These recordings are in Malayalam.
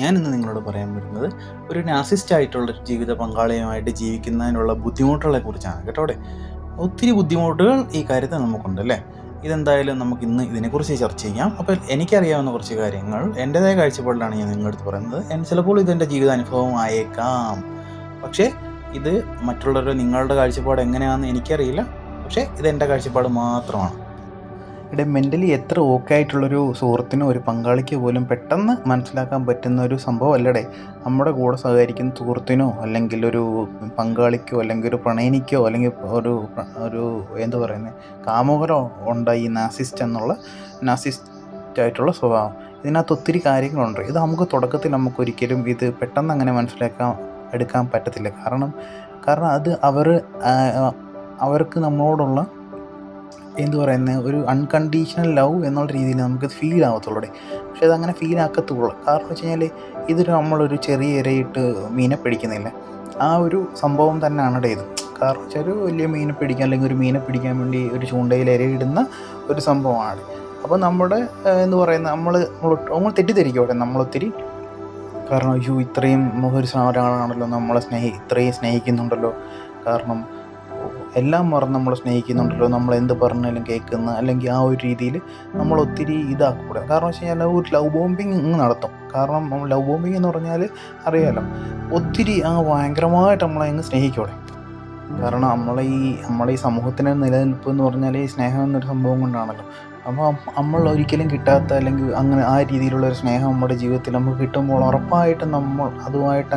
ഞാനിന്ന് നിങ്ങളോട് പറയാൻ വരുന്നത് ഒരു നാർസിസ്റ്റ് ആയിട്ടുള്ളൊരു ജീവിത പങ്കാളിയുമായിട്ട് ജീവിക്കുന്നതിനുള്ള ബുദ്ധിമുട്ടുകളെ കുറിച്ചാണ് കേട്ടോടെ. ഒത്തിരി ബുദ്ധിമുട്ടുകൾ ഈ കാര്യത്തിൽ നമുക്കുണ്ട് അല്ലേ. ഇതെന്തായാലും നമുക്കിന്ന് ഇതിനെക്കുറിച്ച് ചർച്ച ചെയ്യാം. അപ്പോൾ എനിക്കറിയാവുന്ന കുറച്ച് കാര്യങ്ങൾ എൻ്റേതായ കാഴ്ചപ്പാടിലാണ് ഞാൻ നിങ്ങളുടെ അടുത്ത് പറയുന്നത്. ചിലപ്പോൾ ഇതെൻ്റെ ജീവിതാനുഭവം ആയേക്കാം. പക്ഷേ ഇത് നിങ്ങളുടെ കാഴ്ചപ്പാട് എങ്ങനെയാണെന്ന് എനിക്കറിയില്ല. പക്ഷേ ഇതെൻ്റെ കാഴ്ചപ്പാട് മാത്രമാണ്. ഇവിടെ മെൻ്റലി എത്ര ഓക്കെ ആയിട്ടുള്ളൊരു സുഹൃത്തിനോ ഒരു പങ്കാളിക്കോ പോലും പെട്ടെന്ന് മനസ്സിലാക്കാൻ പറ്റുന്ന ഒരു സംഭവം അല്ലടേ നമ്മുടെ കൂടെ സഹകരിക്കുന്ന സുഹൃത്തിനോ അല്ലെങ്കിൽ ഒരു പങ്കാളിക്കോ അല്ലെങ്കിൽ ഒരു പ്രണയിനിക്കോ അല്ലെങ്കിൽ ഒരു എന്താ പറയുന്നത് കാമുകരോ ഉണ്ട് ഈ നാസിസ്റ്റ് ആയിട്ടുള്ള സ്വഭാവം. ഇതിനകത്ത് ഒത്തിരി കാര്യങ്ങളുണ്ട്. ഇത് നമുക്ക് തുടക്കത്തിൽ നമുക്കൊരിക്കലും ഇത് പെട്ടെന്ന് അങ്ങനെ എടുക്കാൻ പറ്റത്തില്ല. കാരണം അത് അവർക്ക് നമ്മളോടുള്ള ഒരു അൺകണ്ടീഷണൽ ലവ് എന്നുള്ള രീതിയിൽ നമുക്ക് ഫീൽ ആവത്തുള്ളൂ. പക്ഷെ അതങ്ങനെ ഫീൽ ആക്കത്തുള്ളൂ. കാരണം വെച്ച് കഴിഞ്ഞാൽ നമ്മളൊരു ചെറിയ ഇരയിട്ട് മീനെ പിടിക്കുന്നില്ല, ആ ഒരു സംഭവം തന്നെയാണ് ഇത്. കാരണം വെച്ചാൽ ഒരു വലിയ മീനെ പിടിക്കാൻ അല്ലെങ്കിൽ ഒരു മീനെ പിടിക്കാൻ വേണ്ടി ഒരു ചൂണ്ടയിൽ ഇരയിടുന്ന ഒരു സംഭവമാണ്. അപ്പോൾ നമ്മുടെ നമ്മൾ തെറ്റിദ്ധരിക്കും നമ്മളൊത്തിരി. കാരണം ഇത്രയും ഒരാളാണല്ലോ ഇത്രയും സ്നേഹിക്കുന്നുണ്ടല്ലോ, കാരണം എല്ലാം മറന്ന് നമ്മൾ സ്നേഹിക്കുന്നുണ്ടല്ലോ, നമ്മൾ എന്ത് പറഞ്ഞാലും കേൾക്കുന്ന, അല്ലെങ്കിൽ ആ ഒരു രീതിയിൽ നമ്മൾ ഒത്തിരി ഇതാക്കൂടെ. കാരണം വെച്ച് കഴിഞ്ഞാൽ ഒരു ലവ് ബോംബിങ് നടത്തും. കാരണം ലവ് ബോംബിങ് എന്ന് പറഞ്ഞാൽ അറിയാലോ, ഒത്തിരി ഭയങ്കരമായിട്ട് നമ്മളെ സ്നേഹിക്കൂടെ. കാരണം നമ്മളെ ഈ സമൂഹത്തിൻ്റെ നിലനിൽപ്പ് എന്ന് പറഞ്ഞാൽ ഈ സ്നേഹം എന്നൊരു സംഭവം കൊണ്ടാണല്ലോ. അപ്പോൾ നമ്മൾ ഒരിക്കലും കിട്ടാത്ത അല്ലെങ്കിൽ അങ്ങനെ ആ രീതിയിലുള്ളൊരു സ്നേഹം നമ്മുടെ ജീവിതത്തിൽ നമുക്ക് കിട്ടുമ്പോൾ ഉറപ്പായിട്ടും നമ്മൾ അതുമായിട്ട്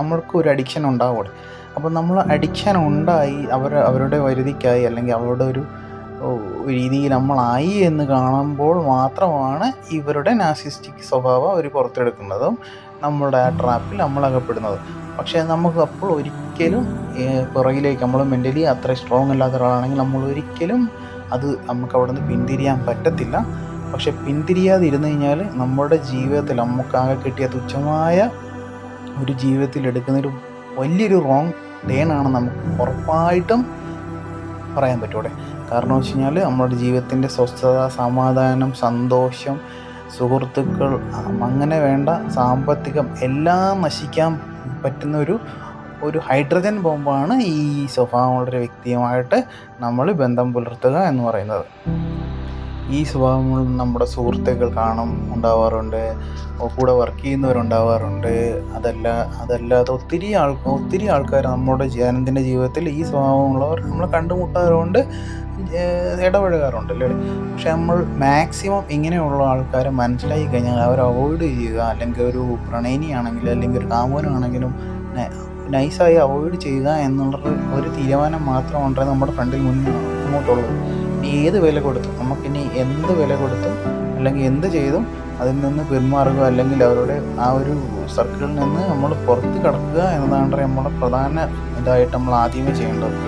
നമ്മൾക്ക് ഒരു അഡിക്ഷൻ ഉണ്ടാകൂടെ. അപ്പം നമ്മൾ അഡിക്ഷൻ ഉണ്ടായി അവരുടെ വരുതിക്കായി അല്ലെങ്കിൽ അവരുടെ ഒരു രീതിയിൽ നമ്മളായി എന്ന് കാണുമ്പോൾ മാത്രമാണ് ഇവരുടെ നാർസിസ്റ്റിക് സ്വഭാവം അവർ പുറത്തെടുക്കുന്നതും നമ്മുടെ ആ ട്രാപ്പിൽ നമ്മളകപ്പെടുന്നത്. പക്ഷേ നമുക്ക് അപ്പോൾ ഒരിക്കലും പുറകിലേക്ക് നമ്മൾ മെൻ്റലി അത്ര സ്ട്രോങ് അല്ലാത്ത ഒരാളാണെങ്കിൽ നമ്മൾ ഒരിക്കലും നമുക്ക് അവിടെ നിന്ന് പിന്തിരിയാൻ പറ്റത്തില്ല. പക്ഷെ പിന്തിരിയാതിരുന്നു കഴിഞ്ഞാൽ നമ്മുടെ ജീവിതത്തിൽ നമുക്കാകെ കിട്ടിയ തുച്ഛമായ ഒരു ജീവിതത്തിൽ എടുക്കുന്നൊരു വലിയൊരു റോങ് ടേണാണ് നമുക്ക് ഉറപ്പായിട്ടും പറയാൻ പറ്റൂടെ. കാരണം വെച്ച് കഴിഞ്ഞാൽ നമ്മുടെ ജീവിതത്തിൻ്റെ സ്വസ്ഥത, സമാധാനം, സന്തോഷം, സുഹൃത്തുക്കൾ, അങ്ങനെ വേണ്ട സാമ്പത്തികം എല്ലാം നശിക്കാൻ പറ്റുന്ന ഒരു ഹൈഡ്രജൻ ബോംബാണ് ഈ സ്വഭാവമുള്ളൊരു വ്യക്തിയുമായിട്ട് നമ്മൾ ബന്ധം പുലർത്തുക എന്ന് പറയുന്നത്. ഈ സ്വഭാവങ്ങൾ നമ്മുടെ സുഹൃത്തുക്കൾ ഉണ്ടാവാറുണ്ട്, കൂടെ വർക്ക് ചെയ്യുന്നവരുണ്ടാവാറുണ്ട്. അതല്ലാതെ ഒത്തിരി ആൾക്കാർ നമ്മുടെ ദൈനംദിന ജീവിതത്തിൽ ഈ സ്വഭാവമുള്ളവർ നമ്മൾ കണ്ടുമുട്ടാറുണ്ട്, ഇടപഴകാറുണ്ട് അല്ലേ. പക്ഷെ നമ്മൾ മാക്സിമം ഇങ്ങനെയുള്ള ആൾക്കാരെ മനസ്സിലാക്കി കഴിഞ്ഞാൽ അവരെ അവോയ്ഡ് ചെയ്യുക. അല്ലെങ്കിൽ ഒരു പ്രണയിനിയാണെങ്കിൽ അല്ലെങ്കിൽ ഒരു കാമുകനാണെങ്കിലും നൈസായി അവോയ്ഡ് ചെയ്യുക എന്നുള്ളൊരു ഒരു തീരുമാനം മാത്രമാണ് നമ്മുടെ ഫ്രണ്ടിൽ മുന്നോട്ടുള്ളത്. ഏത് വില കൊടുത്തും നമുക്കിനി എന്ത് വില കൊടുത്തും അല്ലെങ്കിൽ എന്ത് ചെയ്തും അതിൽ നിന്ന് പിന്മാറുക, അല്ലെങ്കിൽ അവരുടെ ആ ഒരു സർക്കിളിൽ നിന്ന് നമ്മൾ പുറത്ത് കടക്കുക എന്നതാണ് നമ്മുടെ പ്രധാന ഇതായിട്ട് നമ്മൾ ആദ്യമേ ചെയ്യേണ്ടത്.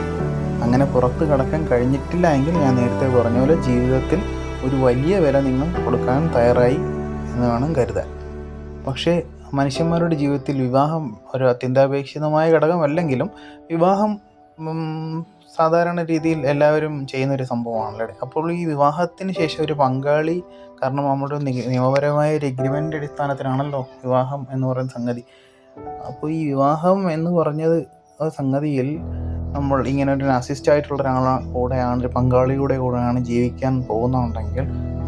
അങ്ങനെ പുറത്ത് കടക്കാൻ കഴിഞ്ഞിട്ടില്ല എങ്കിൽ ഞാൻ നേരത്തെ പറഞ്ഞ പോലെ ജീവിതത്തിൽ ഒരു വലിയ വില നിങ്ങൾ കൊടുക്കാൻ തയ്യാറായി എന്ന് വേണം കരുതാൻ. പക്ഷേ മനുഷ്യന്മാരുടെ ജീവിതത്തിൽ വിവാഹം ഒരു അത്യന്താപേക്ഷിതമായ ഘടകമല്ലെങ്കിലും വിവാഹം സാധാരണ രീതിയിൽ എല്ലാവരും ചെയ്യുന്നൊരു സംഭവമാണല്ലോ. അപ്പോൾ ഈ വിവാഹത്തിന് ശേഷം ഒരു പങ്കാളി, കാരണം നമ്മുടെ നിയമപരമായ ഒരു എഗ്രിമെൻ്റ് അടിസ്ഥാനത്തിലാണല്ലോ വിവാഹം എന്ന് പറയുന്ന സംഗതി. അപ്പോൾ ഈ വിവാഹം എന്ന് പറഞ്ഞത് സംഗതിയിൽ നമ്മൾ ഇങ്ങനെ ഒരു നാർസിസ്റ്റ് ആയിട്ടുള്ള ഒരാളൂടെയാണ്, ഒരു പങ്കാളിയുടെ കൂടെയാണ് ജീവിക്കാൻ പോകുന്നുണ്ടെങ്കിൽ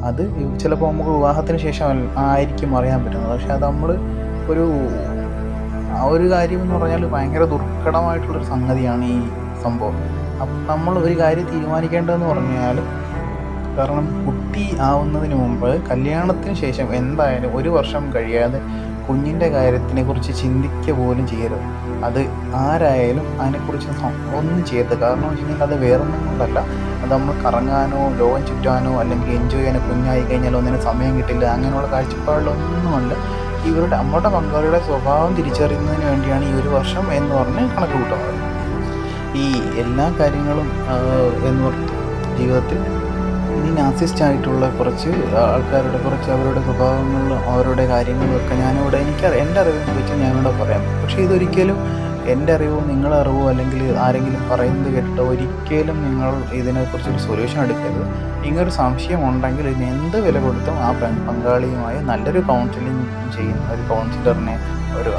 അത് ചിലപ്പോൾ നമുക്ക് വിവാഹത്തിന് ശേഷം ആയിരിക്കും അറിയാൻ പറ്റുന്നത്. പക്ഷെ അത് നമ്മൾ ഒരു കാര്യം എന്ന് പറഞ്ഞാൽ ഭയങ്കര ദുർഘടമായിട്ടുള്ളൊരു സംഗതിയാണ് ഈ സംഭവം. അപ്പം നമ്മൾ ഒരു കാര്യം തീരുമാനിക്കേണ്ടതെന്ന് പറഞ്ഞാൽ, കാരണം കുട്ടി ആവുന്നതിന് മുമ്പ് കല്യാണത്തിന് ശേഷം എന്തായാലും 1 വർഷം കഴിയാതെ കുഞ്ഞിൻ്റെ കാര്യത്തിനെ കുറിച്ച് ചിന്തിക്കുക പോലും ചെയ്യരുത്. അത് ആരായാലും അതിനെക്കുറിച്ച് ഒന്നും ചെയ്യരുത്. കാരണം വെച്ച് കഴിഞ്ഞാൽ അത് വേറൊന്നും കൊണ്ടല്ല, അത് നമ്മൾ കറങ്ങാനോ ലോകം ചുറ്റാനോ അല്ലെങ്കിൽ എൻജോയ് ചെയ്യാനോ, കുഞ്ഞായി കഴിഞ്ഞാൽ ഒന്നിനും സമയം കിട്ടില്ല, അങ്ങനെയുള്ള കാഴ്ചപ്പാടിലൊന്നുമല്ല. നമ്മുടെ പങ്കാളിയുടെ സ്വഭാവം തിരിച്ചറിയുന്നതിന് വേണ്ടിയാണ് ഈ 1 വർഷം എന്ന് പറഞ്ഞ് കണക്ക് കൂട്ടുന്നത്. ഈ എല്ലാ കാര്യങ്ങളും ജീവിതത്തിൽ ഈ നാർസിസ്റ്റ് ആയിട്ടുള്ള കുറച്ച് ആൾക്കാരുടെ അവരുടെ സ്വഭാവങ്ങളും അവരുടെ കാര്യങ്ങളും ഒക്കെ എൻ്റെ അറിവിനെ വെച്ച് ഞാനിവിടെ പറയാം. പക്ഷേ ഇതൊരിക്കലും എൻ്റെ അറിവോ നിങ്ങളുടെ അറിവോ അല്ലെങ്കിൽ ആരെങ്കിലും പറയുന്നത് കേട്ടിട്ട് ഒരിക്കലും നിങ്ങൾ ഇതിനെക്കുറിച്ചൊരു സൊല്യൂഷൻ എടുക്കരുത്. ഇങ്ങനൊരു സംശയം ഉണ്ടെങ്കിൽ ഇതിന് എന്ത് വില കൊടുത്തും ആ പങ്കാളിയുമായി നല്ലൊരു കൗൺസിലിംഗ് ചെയ്യുന്ന ഒരു കൗൺസിലറിനെ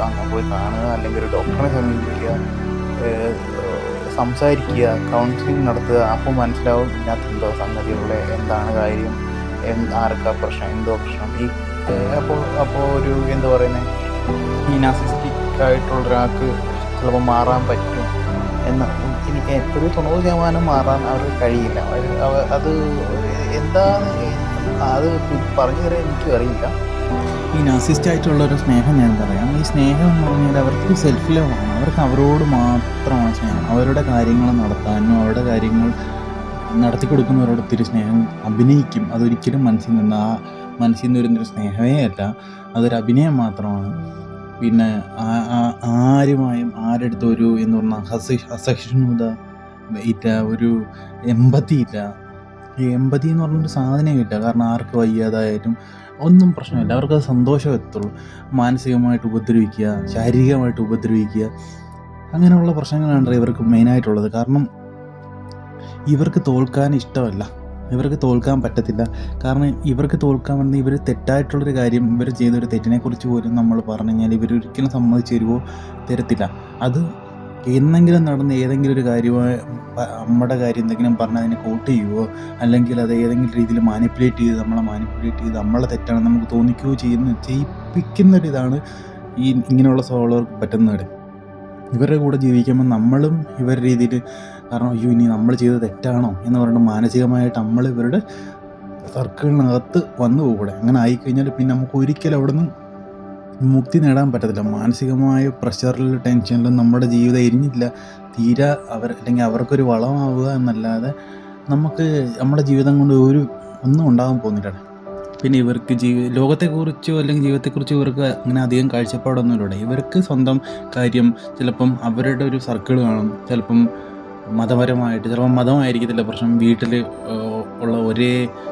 അങ്ങ് പോയി കാണുക, അല്ലെങ്കിൽ ഒരു ഡോക്ടറെ സമീപിക്കുക, സംസാരിക്കുക, കൗൺസിലിംഗ് നടത്തുക. അപ്പോൾ മനസ്സിലാവും ഇതിനകത്ത് എന്തോ സംഗതിയുള്ള, എന്താണ് കാര്യം, ആർക്കാ പ്രശ്നം, എന്തോ പ്രശ്നം. അപ്പോൾ ഒരു എന്താ പറയുന്നത്, ഈ നാർസിസിസ്റ്റിക് ആയിട്ടുള്ള ഒരാൾക്ക് ചിലപ്പോൾ മാറാൻ പറ്റും എന്ന് എനിക്ക് ഒരു 90% മാറാൻ അവർക്ക് കഴിയില്ല. അത് എന്താണ് അത് പറഞ്ഞു തരാൻ എനിക്കും അറിയില്ല. ഈ നാർസിസിസ്റ്റ് ആയിട്ടുള്ളൊരു സ്നേഹം ഞാൻ പറയാം. ഈ സ്നേഹം എന്ന് പറഞ്ഞാൽ അവർക്ക് സെൽഫ് ലവ് ആണ്. അവർക്ക് അവരോട് മാത്രമാണ് സ്നേഹം. അവരുടെ കാര്യങ്ങൾ നടത്താനും അവരുടെ കാര്യങ്ങൾ നടത്തി കൊടുക്കുന്നവരോട് ഒത്തിരി സ്നേഹം അഭിനയിക്കും. അതൊരിക്കലും മനസ്സിൽ നിന്ന് വരുന്നൊരു സ്നേഹമേ അല്ല, അതൊരു അഭിനയം മാത്രമാണ്. പിന്നെ ആരുമായും ആരെടുത്തും ഒരു എന്ന് പറഞ്ഞാൽ അസഹിഷ്ണുത ഇല്ല, ഒരു എമ്പതി ഇല്ല. ഈ എമ്പതി എന്ന് പറഞ്ഞൊരു സാധനമേ ഇല്ല. കാരണം ആർക്ക് വയ്യാതായാലും ഒന്നും പ്രശ്നമില്ല, അവർക്കത് സന്തോഷം എത്തുള്ളൂ. മാനസികമായിട്ട് ഉപദ്രവിക്കുക, ശാരീരികമായിട്ട് ഉപദ്രവിക്കുക, അങ്ങനെയുള്ള പ്രശ്നങ്ങളാണ് ഇവർക്ക് മെയിനായിട്ടുള്ളത്. കാരണം ഇവർക്ക് തോൽക്കാൻ ഇഷ്ടമല്ല, ഇവർക്ക് തോൽക്കാൻ പറ്റത്തില്ല. കാരണം ഇവർക്ക് തോൽക്കാൻ വന്ന് ഇവർ തെറ്റായിട്ടുള്ളൊരു കാര്യം, ഇവർ ചെയ്തൊരു തെറ്റിനെക്കുറിച്ച് പോലും നമ്മൾ പറഞ്ഞു കഴിഞ്ഞാൽ ഇവരൊരിക്കലും സമ്മതിച്ച് തരുമോ, തരത്തില്ല. അത് എന്നെങ്കിലും നടന്ന് ഏതെങ്കിലും ഒരു കാര്യമായി നമ്മുടെ കാര്യം എന്തെങ്കിലും പറഞ്ഞ് അതിനെ കോട്ട് ചെയ്യുമോ, അല്ലെങ്കിൽ അത് ഏതെങ്കിലും രീതിയിൽ മാനിപ്പുലേറ്റ് ചെയ്ത് നമ്മളെ തെറ്റാണ് നമുക്ക് തോന്നിക്കുകയോ ചെയ്യിപ്പിക്കുന്നൊരിതാണ് ഇങ്ങനെയുള്ള സ്വഭാവമുള്ളവർക്ക് പറ്റുന്നത്. ഇവരുടെ കൂടെ ജീവിക്കുമ്പോൾ നമ്മളും ഇവരുടെ രീതിയിൽ, കാരണം അയ്യോ ഇനി നമ്മൾ ചെയ്തത് തെറ്റാണോ എന്ന് പറഞ്ഞിട്ട് മാനസികമായിട്ട് നമ്മൾ ഇവരുടെ സർക്കിളിനകത്ത് വന്നു പോകൂടെ. അങ്ങനെ ആയിക്കഴിഞ്ഞാൽ പിന്നെ നമുക്ക് ഒരിക്കലും അവിടെ നിന്ന് മുക്തി നേടാൻ പറ്റത്തില്ല. മാനസികമായ പ്രഷറിലും ടെൻഷനിലും നമ്മുടെ ജീവിതം എരിഞ്ഞില്ല തീരെ അല്ലെങ്കിൽ അവർക്കൊരു വളമാവുക എന്നല്ലാതെ നമുക്ക് നമ്മുടെ ജീവിതം കൊണ്ട് ഒന്നും ഉണ്ടാകാൻ പോകുന്നില്ല. പിന്നെ ഇവർക്ക് ലോകത്തെക്കുറിച്ചോ അല്ലെങ്കിൽ ജീവിതത്തെക്കുറിച്ചോ ഇവർക്ക് അങ്ങനെ അധികം കാഴ്ചപ്പാടൊന്നുമില്ല. ഇവർക്ക് സ്വന്തം കാര്യം, ചിലപ്പം അവരുടെ ഒരു സർക്കിൾ കാണും, ചിലപ്പം മതമായിരിക്കത്തില്ല പ്രശ്നം, വീട്ടിൽ ഉള്ള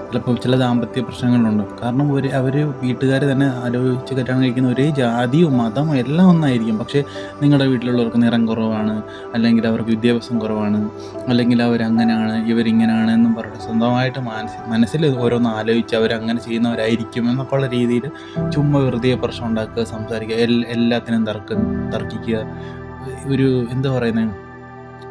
ചിലപ്പോൾ ചില ദാമ്പത്യ പ്രശ്നങ്ങളുണ്ട്. കാരണം അവർ വീട്ടുകാർ തന്നെ ആലോചിച്ച് കല്യാണം കഴിക്കുന്ന ഒരേ ജാതിയും മതവും എല്ലാം ഒന്നായിരിക്കും. പക്ഷേ നിങ്ങളുടെ വീട്ടിലുള്ളവർക്ക് നിറം കുറവാണ്, അല്ലെങ്കിൽ അവർക്ക് വിദ്യാഭ്യാസം കുറവാണ്, അല്ലെങ്കിൽ അവരങ്ങനെയാണ് ഇവരിങ്ങനെയാണ് എന്നും പറഞ്ഞ് സ്വന്തമായിട്ട് മനസ്സിൽ ഓരോന്ന് ആലോചിച്ച് അവരങ്ങനെ ചെയ്യുന്നവരായിരിക്കും എന്നൊക്കെയുള്ള രീതിയിൽ ചുമ്മാ വെറുതെ പ്രശ്നം ഉണ്ടാക്കുക, സംസാരിക്കുക, എല്ലാത്തിനും തർക്കിക്കുക. എന്താ പറയുന്നത്,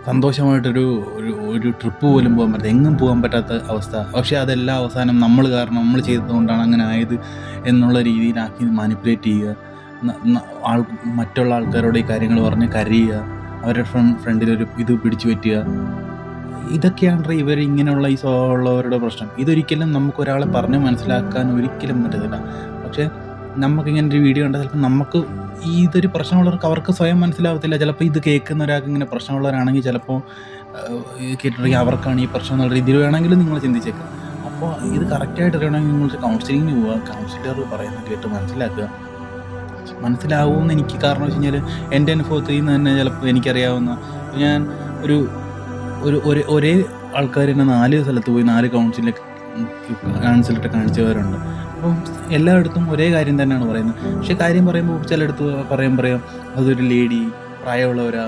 സന്തോഷമായിട്ടൊരു ട്രിപ്പ് പോലും പോകാൻ പറ്റാത്ത, എങ്ങും പോകാൻ പറ്റാത്ത അവസ്ഥ. പക്ഷേ അതെല്ലാം അവസാനം നമ്മൾ ചെയ്തതുകൊണ്ടാണ് അങ്ങനെ ആയത് എന്നുള്ള രീതിയിലാക്കി മാനിപ്പുലേറ്റ് ചെയ്യുക, മറ്റുള്ള ആൾക്കാരോട് ഈ കാര്യങ്ങൾ പറഞ്ഞ് കരയുക, അവരുടെ ഫ്രണ്ടിലൊരു ഇത് പിടിച്ചു പറ്റുക. ഇതൊക്കെയാണ് ഇവർ ഇങ്ങനെയുള്ള ഈ സ്വഭാവമുള്ളവരുടെ പ്രശ്നം. ഇതൊരിക്കലും നമുക്കൊരാളെ പറഞ്ഞ് മനസ്സിലാക്കാൻ ഒരിക്കലും പറ്റത്തില്ല. പക്ഷേ നമുക്കിങ്ങനെ ഒരു വീഡിയോ കണ്ടാൽ ചിലപ്പോൾ നമുക്ക് ഇതൊരു പ്രശ്നമുള്ളവർക്ക് അവർക്ക് സ്വയം മനസ്സിലാവത്തില്ല. ചിലപ്പോൾ ഇത് കേൾക്കുന്ന ഒരാൾക്ക് ഇങ്ങനെ പ്രശ്നമുള്ളവരാണെങ്കിൽ ചിലപ്പോൾ കേട്ടിട്ടുണ്ടെങ്കിൽ അവർക്കാണ് ഈ പ്രശ്നം എന്നുള്ള രീതിയിൽ വേണമെങ്കിലും നിങ്ങൾ ചിന്തിച്ചേക്കുക. അപ്പോൾ ഇത് കറക്റ്റായിട്ട് അറിയണമെങ്കിൽ നിങ്ങൾ കൗൺസിലിങ്ങിന് പോവുക, കൗൺസിലർ പറയുന്നത് കേട്ട് മനസ്സിലാവുമെന്ന് എനിക്ക്. കാരണം വെച്ച് കഴിഞ്ഞാൽ എൻ്റെ അനുഭവത്തിൽ നിന്ന് തന്നെ ചിലപ്പോൾ എനിക്കറിയാവുന്ന, ഞാൻ ഒരേ ആൾക്കാർ തന്നെ 4 സ്ഥലത്ത് പോയി 4 കൗൺസിലറെ കാണിച്ചവരുണ്ട്. അപ്പം എല്ലായിടത്തും ഒരേ കാര്യം തന്നെയാണ് പറയുന്നത്. പക്ഷേ കാര്യം പറയുമ്പോൾ ചിലയിടത്ത് പറയാം അതൊരു ലേഡി, പ്രായമുള്ളവരാ,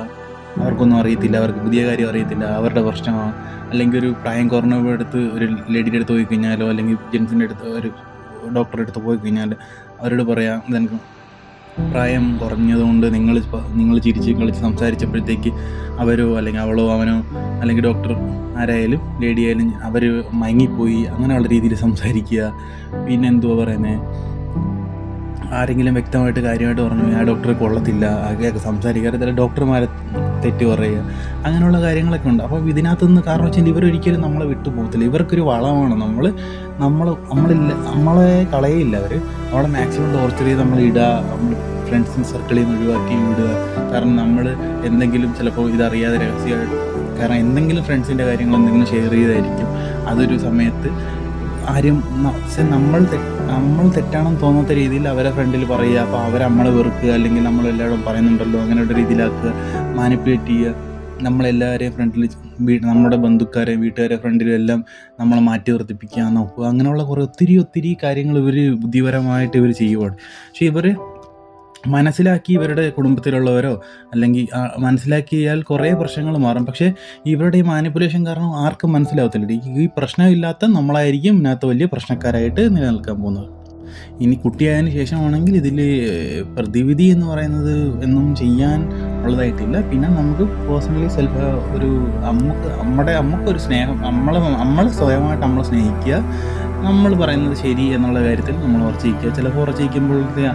അവർക്കൊന്നും അറിയത്തില്ല, അവർക്ക് പുതിയ കാര്യം അറിയത്തില്ല, അവരുടെ പ്രശ്നമാണ്. അല്ലെങ്കിൽ ഒരു പ്രായം കുറഞ്ഞവരുടെ ഒരു ലേഡിയുടെ അടുത്ത് പോയി കഴിഞ്ഞാലോ, അല്ലെങ്കിൽ ജെൻസിൻ്റെ അടുത്ത് ഒരു ഡോക്ടറുടെ അടുത്ത് പോയി കഴിഞ്ഞാൽ അവരോട് പറയാം, ഇതെനിക്ക് പ്രായം കുറഞ്ഞതുകൊണ്ട് നിങ്ങൾ ചിരിച്ച് കളിച്ച് സംസാരിച്ചപ്പോഴത്തേക്ക് അവരോ അല്ലെങ്കിൽ അവളോ അവനോ അല്ലെങ്കിൽ ഡോക്ടർ ആരായാലും ലേഡി ആയാലും അവർ മയങ്ങിപ്പോയി, അങ്ങനെയുള്ള രീതിയിൽ സംസാരിക്കുക. പിന്നെ എന്തുവാ പറയുന്നത്, ആരെങ്കിലും വ്യക്തമായിട്ട് കാര്യമായിട്ട് പറഞ്ഞു ആ ഡോക്ടറെ കൊള്ളത്തില്ല, ആകെയൊക്കെ സംസാരിക്കാറ്, ചില ഡോക്ടർമാരെ തെറ്റ് പറയുക, അങ്ങനെയുള്ള കാര്യങ്ങളൊക്കെ ഉണ്ട്. അപ്പോൾ ഇതിനകത്തുനിന്ന് കാരണം വെച്ചാൽ ഇവരൊരിക്കലും നമ്മളെ വിട്ടു പോകത്തില്ല. ഇവർക്കൊരു വളമാണ്. നമ്മളെ കളയില്ല അവർ. നമ്മളെ മാക്സിമം ടോർച്ചർ ചെയ്ത് നമ്മൾ ഫ്രണ്ട്സിൻ്റെ സർക്കിളിൽ നിന്ന് ഒഴിവാക്കി വിടുക. കാരണം നമ്മൾ എന്തെങ്കിലും ചിലപ്പോൾ ഇതറിയാതെ രഹസ്യമായിട്ട്, കാരണം എന്തെങ്കിലും ഫ്രണ്ട്സിൻ്റെ കാര്യങ്ങൾ എന്തെങ്കിലും ഷെയർ ചെയ്തായിരിക്കും അതൊരു സമയത്ത് ആരും നമ്മൾ തെറ്റാണെന്ന് തോന്നാത്ത രീതിയിൽ അവരെ ഫ്രണ്ടിൽ പറയുക. അപ്പോൾ അവരെ നമ്മളെ വെറുക്കുക, അല്ലെങ്കിൽ നമ്മളെല്ലാവരും പറയുന്നുണ്ടല്ലോ അങ്ങനെ ഒരു രീതിയിലാക്കുക, മാനിപ്പുലേറ്റ് ചെയ്യുക. നമ്മളെല്ലാവരെയും ഫ്രണ്ടിൽ നമ്മുടെ ബന്ധുക്കാരെ വീട്ടുകാരെ ഫ്രണ്ടിലും എല്ലാം നമ്മളെ മാറ്റി നിർത്തിപ്പിക്കാൻ നോക്കുക. അങ്ങനെയുള്ള ഒത്തിരി കാര്യങ്ങൾ ഇവർ ബുദ്ധിപരമായിട്ട് ചെയ്യുവാണ്. പക്ഷേ മനസ്സിലാക്കി ഇവരുടെ കുടുംബത്തിലുള്ളവരോ അല്ലെങ്കിൽ മനസ്സിലാക്കിയാൽ കുറേ പ്രശ്നങ്ങൾ മാറും. പക്ഷേ ഇവരുടെ ഈ മാനിപ്പുലേഷൻ കാരണം ആർക്കും മനസ്സിലാവത്തില്ല. ഈ പ്രശ്നമില്ലാത്ത നമ്മളായിരിക്കും ഇതിനകത്ത് വലിയ പ്രശ്നക്കാരായിട്ട് നിലനിൽക്കാൻ പോകുന്നത്. ഇനി കുട്ടിയായതിന് ശേഷമാണെങ്കിൽ ഇതിൽ പ്രതിവിധി എന്ന് പറയുന്നത് ഒന്നും ചെയ്യാൻ ഉള്ളതായിട്ടില്ല. പിന്നെ നമുക്ക് പേഴ്സണലി നമുക്കൊരു സ്നേഹം, നമ്മൾ സ്വയമായിട്ട് നമ്മളെ സ്നേഹിക്കുക, നമ്മൾ പറയുന്നത് ശരി എന്നുള്ള കാര്യത്തിൽ നമ്മൾ ഉറച്ചിരിക്കുക. ചിലപ്പോൾ ഉറച്ചിരിക്കുമ്പോഴത്തെ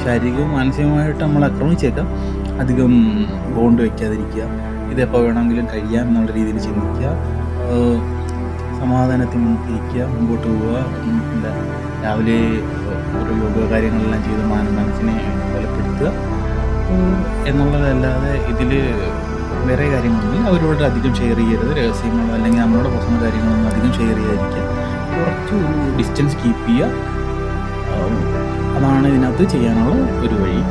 ശാരീരികവും മാനസികമായിട്ട് നമ്മൾ ആക്രമിച്ചേക്കാം. അധികം ബോണ്ട് വയ്ക്കാതിരിക്കുക, ഇതെപ്പോൾ വേണമെങ്കിലും കഴിയാം എന്നുള്ള രീതിയിൽ ചിന്തിക്കുക, സമാധാനത്തിൽ ഇരിക്കുക, മുമ്പോട്ട് പോവുക. രാവിലെ ഒരു യോഗ കാര്യങ്ങളെല്ലാം ചെയ്ത് മനസ്സിനെ ബലപ്പെടുത്തുക എന്നുള്ളതല്ലാതെ ഇതിൽ വേറെ കാര്യങ്ങളൊന്നും അവരോട് അധികം ഷെയർ ചെയ്യരുത്. രഹസ്യങ്ങളോ അല്ലെങ്കിൽ നമ്മളോട് പേഴ്സണൽ കാര്യങ്ങളൊന്നും അധികം ഷെയർ ചെയ്യാതിരിക്കുക. കുറച്ച് ഡിസ്റ്റൻസ് കീപ്പ് ചെയ്യുക. അതാണ് ഇതിനകത്ത് ചെയ്യാനുള്ള ഒരു വഴി.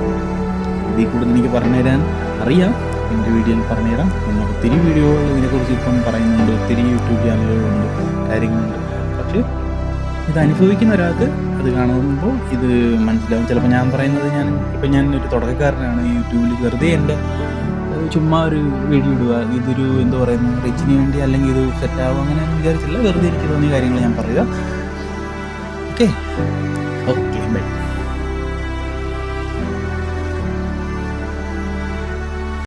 ഇതിൽ കൂടുതൽ എനിക്ക് പറഞ്ഞുതരാൻ അറിയാം, എൻ്റെ വീഡിയോയിൽ പറഞ്ഞുതരാം. പിന്നെ ഒത്തിരി വീഡിയോകൾ ഇതിനെക്കുറിച്ച് ഇപ്പം പറയുന്നുണ്ട്, ഒത്തിരി യൂട്യൂബ് ചാനലുകളുണ്ട്, കാര്യങ്ങളുണ്ട്. പക്ഷേ ഇത് അനുഭവിക്കുന്ന ഒരാൾക്ക് അത് കാണുമ്പോൾ ഇത് മനസ്സിലാവും. ചിലപ്പോൾ ഞാൻ പറയുന്നത് ഞാൻ ഒരു തുടക്കക്കാരനാണ്, യൂട്യൂബിൽ വെറുതെ എൻ്റെ ചുമ്മാ ഒരു വീഡിയോ ഇടുക, ഇതൊരു എന്താ പറയുന്നത് റീച്ചിന് വേണ്ടി അല്ലെങ്കിൽ ഇത് സെറ്റാവും അങ്ങനെ വിചാരിച്ചില്ല. വെറുതെ എനിക്ക് തോന്നിയ കാര്യങ്ങൾ ഞാൻ പറയുക. Okay bye.